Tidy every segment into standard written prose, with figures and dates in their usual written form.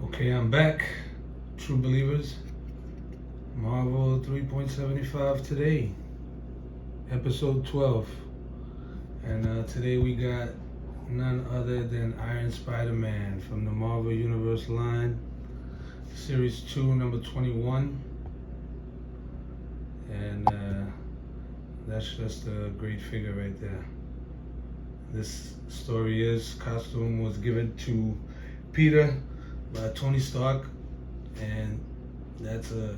Okay, I'm back, true believers. Marvel 3.75 today, episode 12. And today we got none other than Iron Spider-Man from the Marvel Universe line, Series 2, number 21. And that's just a great figure right there. This story is costume was given to Peter by Tony Stark, and that's a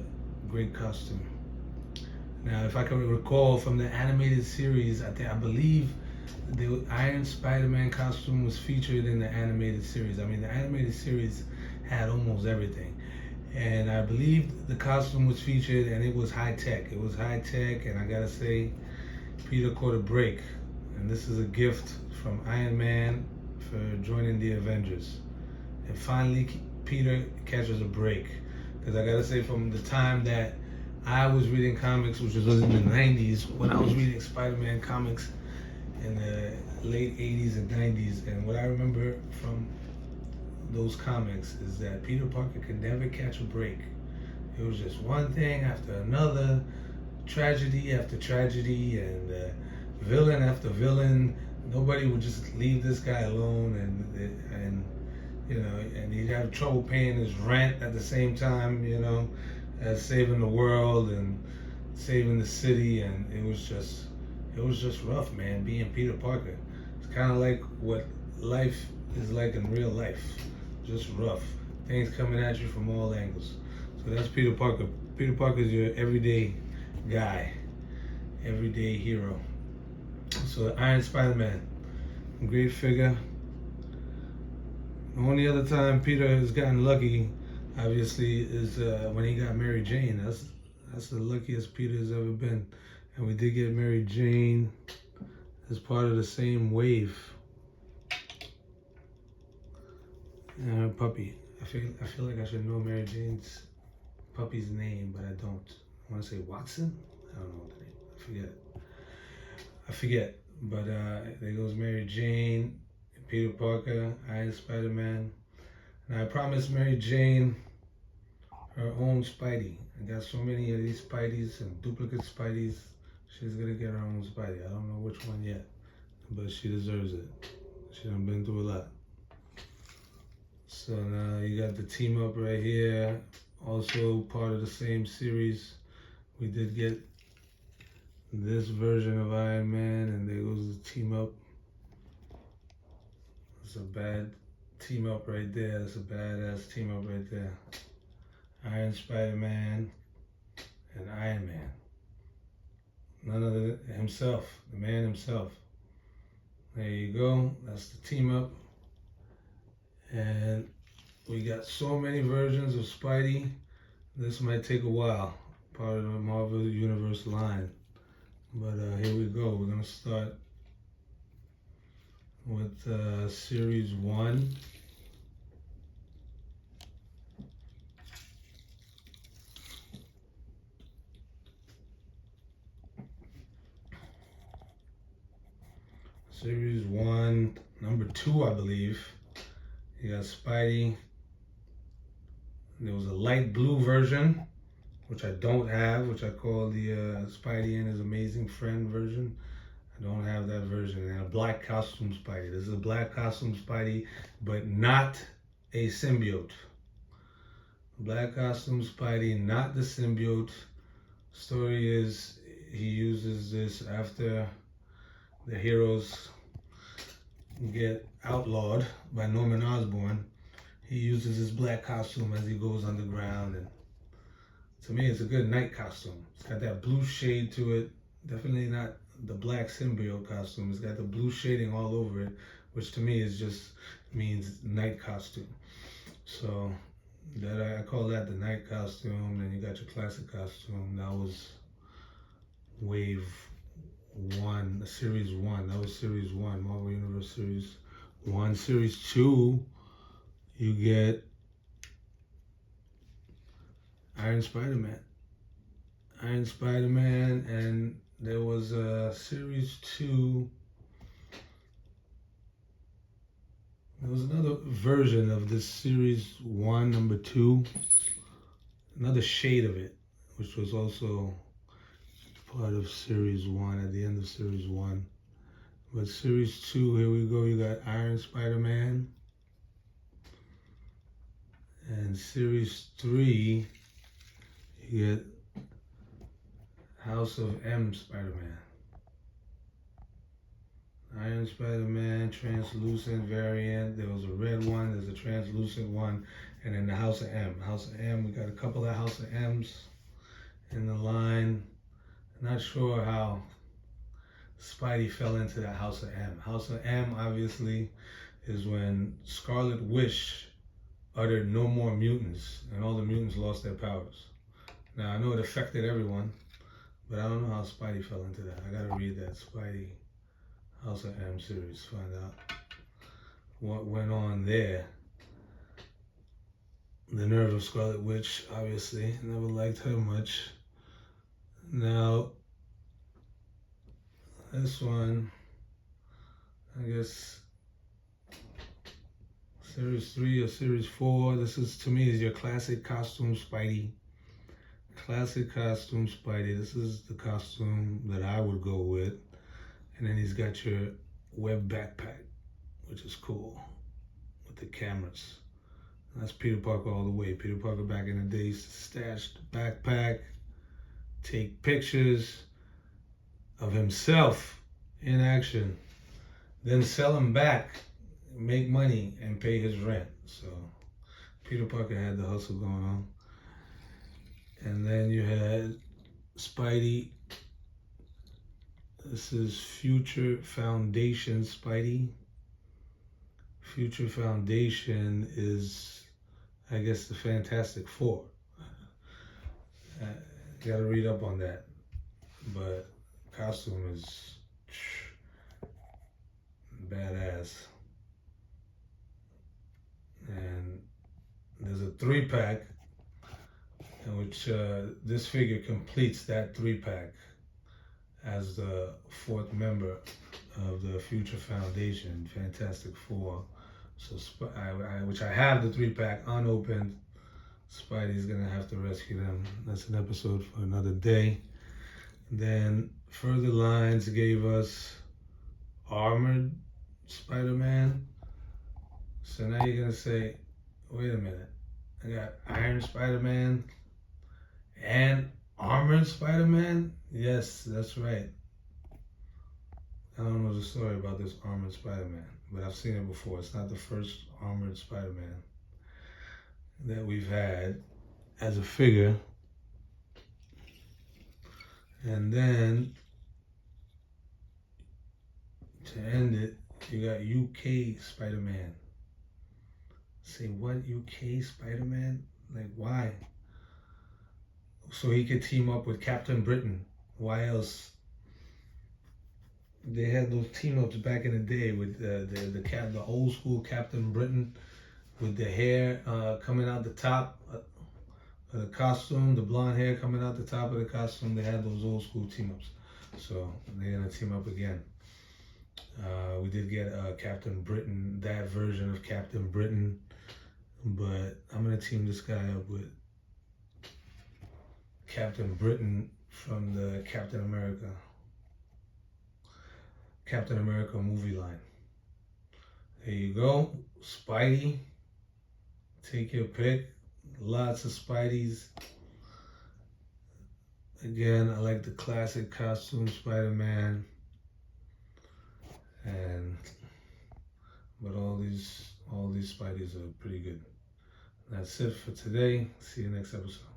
great costume. Now, if I can recall from the animated series, I believe the Iron Spider-Man costume was featured in the animated series. I mean, the animated series had almost everything, and I believe the costume was featured, and it was high tech. It was high tech, and I gotta say, Peter caught a break, and this is a gift from Iron Man for joining the Avengers. And finally, Peter catches a break, because I gotta say, from the time that I was reading comics, which was in the 90s, when I was reading Spider-Man comics in the late 80s and 90s, and what I remember from those comics is that Peter Parker could never catch a break. It was just one thing after another, tragedy after tragedy, and villain after villain. Nobody would just leave this guy alone, and and he'd have trouble paying his rent at the same time, as saving the world and saving the city, and it was just rough, man, being Peter Parker. It's kind of like what life is like in real life, just rough. Things coming at you from all angles. So that's Peter Parker. Peter Parker is your everyday guy, everyday hero. So Iron Spider-Man, great figure. The only other time Peter has gotten lucky, obviously, is when he got Mary Jane. That's the luckiest Peter has ever been. And we did get Mary Jane as part of the same wave. And her puppy. I feel like I should know Mary Jane's puppy's name, but I don't. I want to say Watson? I don't know what the name. I forget. But there goes Mary Jane, Peter Parker, Iron Spider-Man. And I promised Mary Jane her own Spidey. I got so many of these Spideys and duplicate Spideys. She's gonna get her own Spidey. I don't know which one yet, but she deserves it. She done been through a lot. So now you got the team up right here. Also part of the same series. We did get this version of Iron Man, and there goes the team up. It's a bad team up right there. That's a badass team up right there. Iron Spider-Man and Iron Man. None other than himself, the man himself. There you go. That's the team up. And we got so many versions of Spidey. This might take a while. Part of the Marvel Universe line. But here we go. We're going to start with Series 1. Series 1, number 2, I believe. You got Spidey. There was a light blue version, which I don't have, which I call the Spidey and His Amazing Friend version. I don't have that version. And a black costume Spidey. This is a black costume Spidey, but not a symbiote. Black costume Spidey, not the symbiote. Story is he uses this after the heroes get outlawed by Norman Osborn. He uses his black costume as he goes underground, and to me it's a good night costume. It's got that blue shade to it. Definitely not the black symbiote costume. It's got the blue shading all over it, which to me is just means night costume. So that I call that the night costume. Then you got your classic costume. That was wave 1, series 1. That was series 1, Marvel Universe series 1. Series 2, you get Iron Spider-Man. Iron Spider-Man, and there was a series 2 There was another version of this series 1, number 2, another shade of it, which was also part of series 1, at the end of series 1. But series 2, here we go, you got Iron Spider-Man. And series 3, you get House of M Spider-Man. Iron Spider-Man, translucent variant. There was a red one, there's a translucent one, and then the House of M. House of M, we got a couple of House of M's in the line. Not sure how Spidey fell into that House of M. House of M, obviously, is when Scarlet Witch uttered no more mutants, and all the mutants lost their powers. Now, I know it affected everyone, but I don't know how Spidey fell into that. I gotta read that Spidey House of M series, find out what went on there. The nerve of Scarlet Witch, obviously, never liked her much. Now, this one, I guess, series 3 or series 4, this is, to me, is your classic costume Spidey. Classic costume Spidey. This is the costume that I would go with. And then he's got your web backpack, which is cool, with the cameras. That's Peter Parker all the way. Peter Parker back in the day used to stash the backpack, take pictures of himself in action, then sell them back, make money, and pay his rent. So Peter Parker had the hustle going on. And then you had Spidey. This is Future Foundation Spidey. Future Foundation is, I guess, the Fantastic Four. Gotta read up on that. But costume is badass. And there's a 3-pack in which this figure completes that 3-pack as the 4th member of the Future Foundation, Fantastic Four. So, which I have the 3-pack unopened. Spidey's gonna have to rescue them. That's an episode for another day. Then further lines gave us Armored Spider-Man. So now you're gonna say, wait a minute, I got Iron Spider-Man and Armored Spider-Man? Yes, that's right. I don't know the story about this Armored Spider-Man, but I've seen it before. It's not the first Armored Spider-Man that we've had as a figure. And then, to end it, you got UK Spider-Man. Say, what, UK Spider-Man? Like, why? So he could team up with Captain Britain. Why else? They had those team-ups back in the day with the old school Captain Britain with the hair coming out the top of the costume, the blonde hair coming out the top of the costume. They had those old school team-ups. So they're gonna team up again. We did get Captain Britain, that version of Captain Britain, but I'm gonna team this guy up with Captain Britain from the Captain America movie line. There you go, Spidey. Take your pick. Lots of Spideys. Again, I like the classic costume Spider-Man, but all these Spideys are pretty good. That's it for today. See you next episode.